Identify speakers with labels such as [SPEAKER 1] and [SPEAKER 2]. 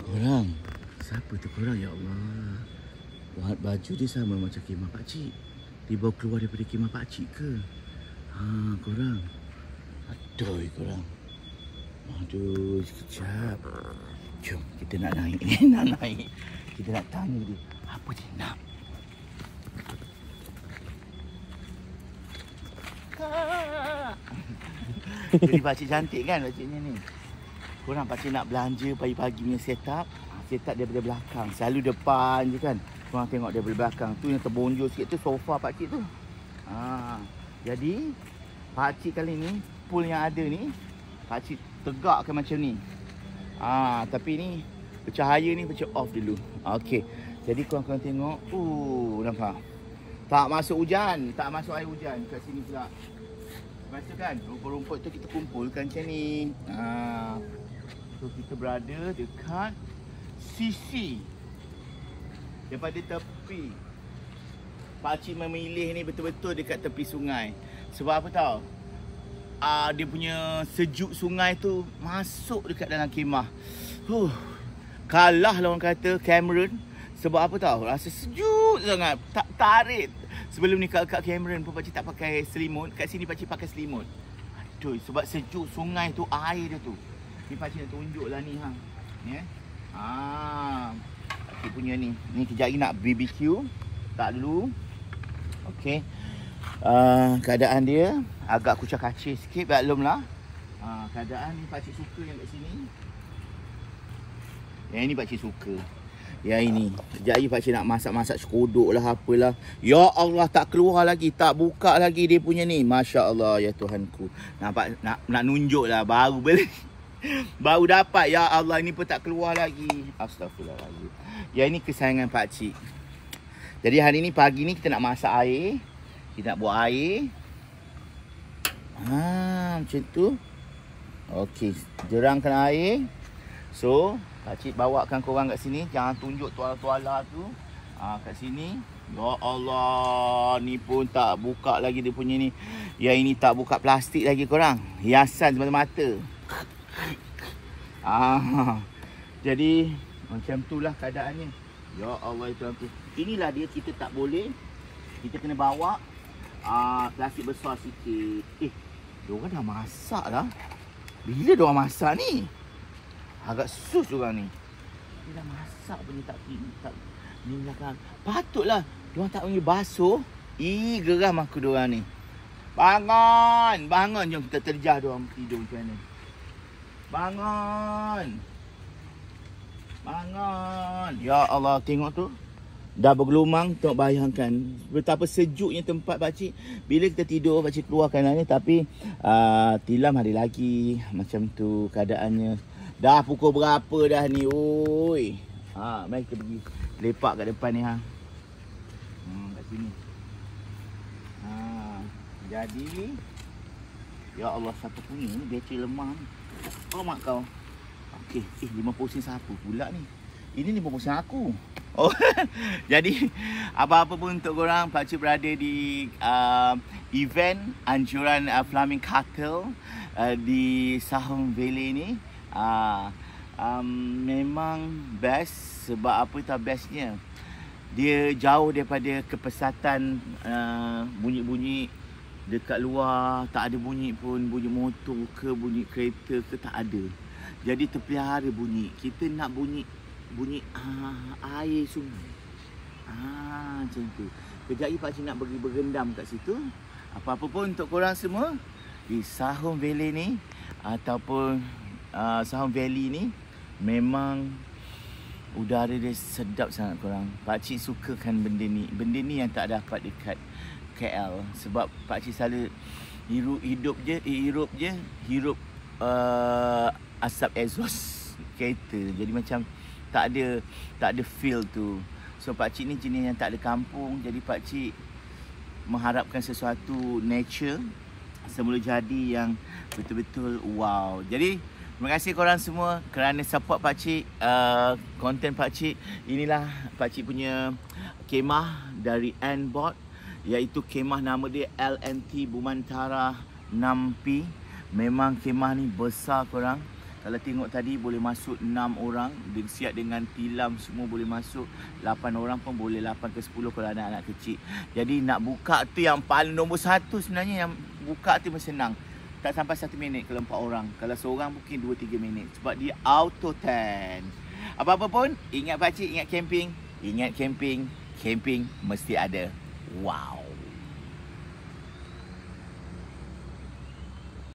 [SPEAKER 1] Korang, siapa tu korang ya Allah? Baju dia sama macam kemah pakcik. Dia baru keluar daripada kemah pakcik ke? Korang. Aduh korang. Aduh, sekejap. Jom, kita nak naik ni, nak naik. Kita nak tanya dia, apa dia nak? Jadi pakcik cantik kan pakciknya ni. Korang pakcik nak belanja pagi-pagi punya setup. Setup daripada belakang. Selalu depan je kan. Korang tengok daripada belakang. Tu yang terbonjol sikit tu sofa pakcik tu. Jadi pakcik kali ni pool yang ada ni pakcik tegakkan macam ni. Tapi ni cahaya ni pakcik off dulu. Okey. Jadi korang tengok. Nampak? Tak masuk hujan, tak masuk air hujan kat sini pula. Lepas tu kan, rumput-rumput tu kita kumpulkan macam ni. So kita berada dekat sisi daripada tepi. Pakcik memilih ni betul-betul dekat tepi sungai. Sebab apa tahu? Dia punya sejuk sungai tu masuk dekat dalam kemah. Kalah lah orang kata Cameron. Sebab apa tahu? Rasa sejuk sangat. Tak tarik. Sebelum ni kat Cameron pun pakcik tak pakai selimut. Kat sini pakcik pakai selimut. Aduh, sebab sejuk sungai tu, air dia tu. Ni pakcik nak tunjuk lah ni. Ni pakcik punya ni. Ni kejap lagi nak BBQ. Tak dulu. Okey. Keadaan dia agak kucak-kacir sikit. Belum lah. Keadaan ni pakcik suka yang kat sini. Yang ini pakcik suka. Yang ini. Sekejap lagi pakcik nak masak-masak sekodok lah apalah. Ya Allah, tak keluar lagi. Tak buka lagi dia punya ni. Masya Allah, ya Tuhanku. Nampak, nak nunjuk lah. Baru beli. Baru dapat. Ya Allah, ini pun tak keluar lagi. Astaghfirullahaladzim. Yang ini kesayangan pakcik. Jadi hari ni, pagi ni kita nak masak air. Kita nak buat air. Macam tu. Okey, jerangkan air. So, pakcik bawakan korang kat sini. Jangan tunjuk tuala-tuala tu. Kat sini. Ya Allah. Ni pun tak buka lagi dia punya ni. Yang ini tak buka plastik lagi korang. Hiasan semata-mata. Jadi macam itulah keadaannya. Ya Allah itu aku. Inilah dia, kita tak boleh. Kita kena bawa plastik besar sikit. Diorang dah masak lah. Bila diorang masak ni? Agak sus diorang ni. Dia dah masak pun tak ni belakang. Patutlah diorang tak panggil basuh. Geram aku diorang ni. Bangun, bangun. Jom kita terjah diorang tidur macam mana. Bangun. Bangun. Ya Allah, tengok tu. Dah bergelumang, tengok bayangkan betapa sejuknya tempat pakcik. Bila kita tidur, pakcik keluarkan ni. Tapi tilam hari lagi. Macam tu keadaannya. Dah pukul berapa dah ni, oi. Mari kita pergi lepak kat depan ni kat sini. Jadi ya Allah, siapa punya ni bateri lemah ni. Oh mak kau. Okey, 50 sen siapa pula ni? Ini 50 sen aku. Jadi apa-apa pun untuk korang, pakcik berada di event anjuran Flaming Cartel di Sahong Valley ni. Memang best. Sebab apa tak bestnya? Dia jauh daripada kepesatan bunyi-bunyi dekat luar. Tak ada bunyi pun, bunyi motor ke, bunyi kereta ke, tak ada. Jadi terpelihara bunyi. Kita nak bunyi air sungai. Macam tu. Kejap lagi pakcik nak pergi berendam kat situ. Apa-apa pun untuk korang semua di Sahong Valley ni ataupun Sahong Valley ni, memang udara dia sedap sangat korang. Pakcik sukakan benda ni. Benda ni yang tak dapat dekat KL. Sebab pakcik selalu hirup asap exhaust kereta. Jadi macam tak ada feel tu. So pakcik ni jenis yang tak ada kampung. Jadi pakcik mengharapkan sesuatu nature semula jadi yang betul-betul wow. Jadi terima kasih korang semua kerana support pakcik, konten pakcik. Inilah pakcik punya kemah dari N-Board, iaitu kemah nama dia LNT Bumantara 6P. Memang kemah ni besar korang. Kalau tengok tadi boleh masuk 6 orang. Siap dengan tilam semua boleh masuk. 8 orang pun boleh, 8 ke 10 kalau ada anak kecil. Jadi nak buka tu yang paling nombor 1 sebenarnya. Yang buka tu memang senang. Tak sampai 1 minit kalau 4 orang. Kalau seorang mungkin 2-3 minit. Sebab dia auto tent. Apa-apa pun, ingat pakcik, ingat camping. Ingat camping. Camping mesti ada wow.